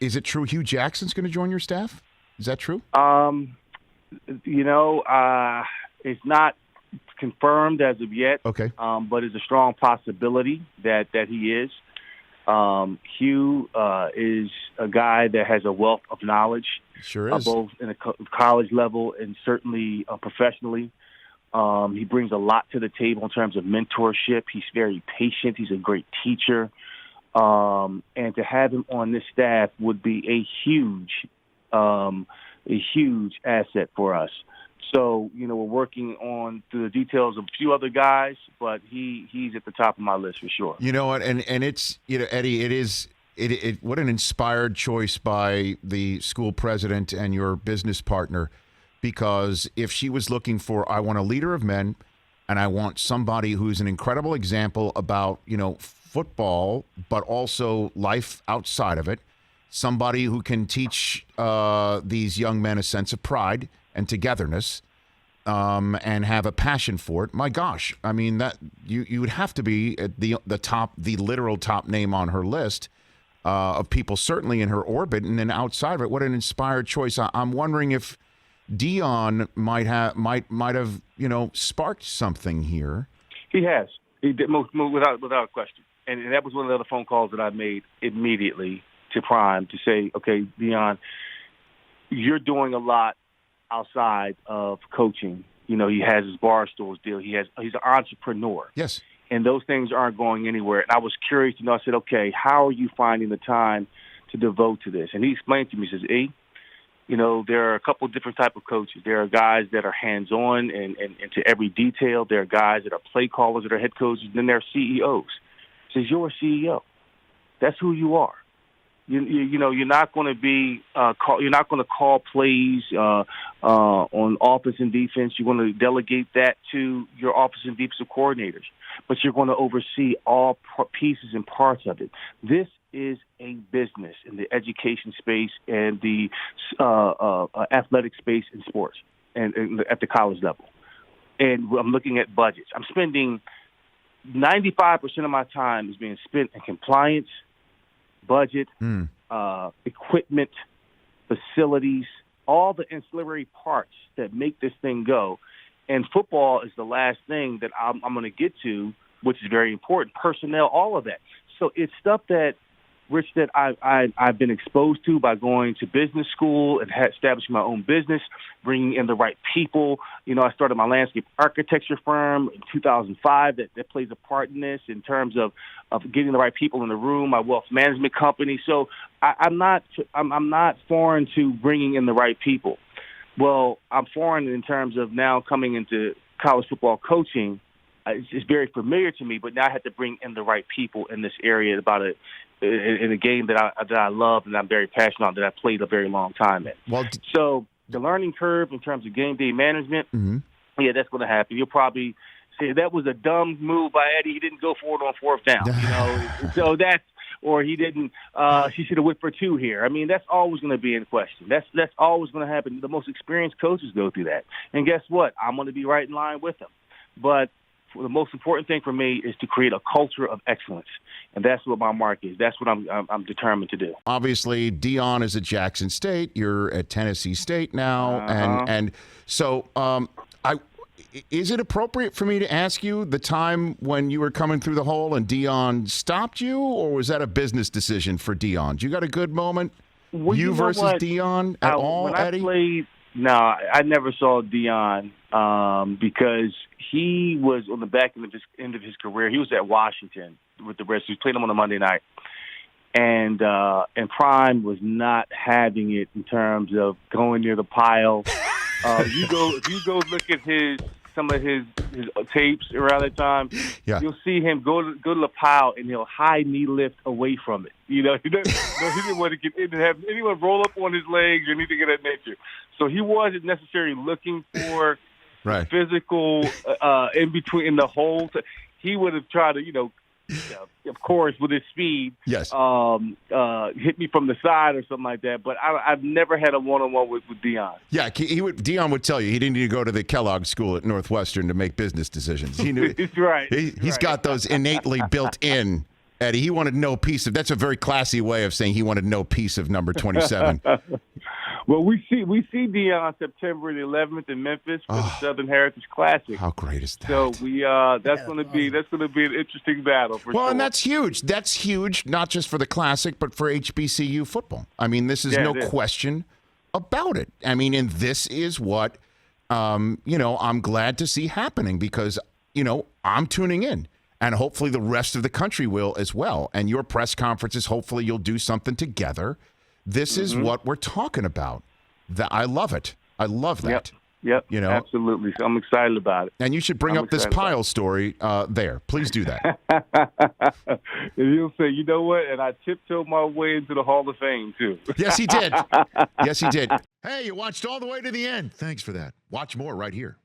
Is it true Hugh Jackson's going to join your staff? Is that true? It's not confirmed as of yet. Okay. But it's a strong possibility that he is. Hugh is a guy that has a wealth of knowledge. Sure is. Both in a college level and certainly professionally. He brings a lot to the table in terms of mentorship. He's very patient. He's a great teacher. And to have him on this staff would be a huge asset for us. So, we're working on the details of a few other guys, but he's at the top of my list for sure. You know what? And it's, Eddie, what an inspired choice by the school president and your business partner, because if she was looking for, I want a leader of men and I want somebody who's an incredible example about, football, but also life outside of it, somebody who can teach these young men a sense of pride and togetherness, and have a passion for it. My gosh, I mean, that you would have to be at the literal top name on her list of people, certainly in her orbit, and then outside of it. What an inspired choice! I'm wondering if Deion might have sparked something here. He has. He did, without question. And that was one of the other phone calls that I made immediately to Prime to say, okay, Deion, you're doing a lot outside of coaching. He has his bar stores deal. He's an entrepreneur. Yes. And those things aren't going anywhere. And I was curious to know, I said, okay, how are you finding the time to devote to this? And he explained to me, he says, there are a couple of different type of coaches. There are guys that are hands-on and into every detail. There are guys that are play callers, that are head coaches. Then there are CEOs. He says, you're a CEO. That's who you are. You're not going to be you're not going to call plays on offense and defense. You're going to delegate that to your offensive and defensive coordinators, but you're going to oversee all pieces and parts of it. This is a business in the education space and the athletic space in sports and at the college level. And I'm looking at budgets. I'm spending 95% of my time is being spent in compliance, budget, equipment, facilities, all the ancillary parts that make this thing go. And football is the last thing that I'm going to get to, which is very important. Personnel, all of that. So it's stuff that, Rich, that I've been exposed to by going to business school and establishing my own business, bringing in the right people. I started my landscape architecture firm in 2005 that plays a part in this in terms of getting the right people in the room, my wealth management company. So I'm not foreign to bringing in the right people. Well, I'm foreign in terms of now coming into college football coaching. It's very familiar to me, but now I have to bring in the right people in this area in a game that I love and I'm very passionate on, that I played a very long time in. So the learning curve in terms of game day management, yeah, that's going to happen. You'll probably say that was a dumb move by Eddie. He didn't go for it on fourth down. So that's, or he didn't. She should have went for two here. I mean, that's always going to be in question. That's always going to happen. The most experienced coaches go through that, and guess what? I'm going to be right in line with them. But the most important thing for me is to create a culture of excellence, and that's what my mark is. That's what I'm determined to do. Obviously, Deion is at Jackson State. You're at Tennessee State now, and so is it appropriate for me to ask you the time when you were coming through the hole and Deion stopped you, or was that a business decision for Deion? You got a good moment, you versus Deion at all, when Eddie? I played, no, I never saw Deion because he was on the back end of his career. He was at Washington with the Redskins. He played him on a Monday night. And Prime was not having it in terms of going near the pile. If you go look at some of his tapes around that time, you'll see him go to the pile and he'll high knee lift away from it. He didn't want to get in and have anyone roll up on his legs or anything of that nature. So he wasn't necessarily looking for physical in between in the hole. He would have tried to, of course, with his speed, hit me from the side or something like that. But I've never had a one-on-one with Deion. Yeah, Deion would tell you he didn't need to go to the Kellogg School at Northwestern to make business decisions. He knew. He's right. He's got those innately built in Eddie, he wanted no piece of. That's a very classy way of saying he wanted no piece of number 27. Well, we see Deion September the 11th in Memphis for the Southern Heritage Classic. How great is that? So that's going to be an interesting battle for sure. Well, and that's huge. That's huge, not just for the Classic, but for HBCU football. I mean, this is no question about it. I mean, and this is what I'm glad to see happening because I'm tuning in. And hopefully the rest of the country will as well. And your press conferences, hopefully you'll do something together. This is what we're talking about. I love it. I love that. Yep. Absolutely. So I'm excited about it. And you should bring up this Pyle story there. Please do that. And he'll say, you know what? And I tiptoed my way into the Hall of Fame, too. Yes, he did. Yes, he did. Hey, you watched all the way to the end. Thanks for that. Watch more right here.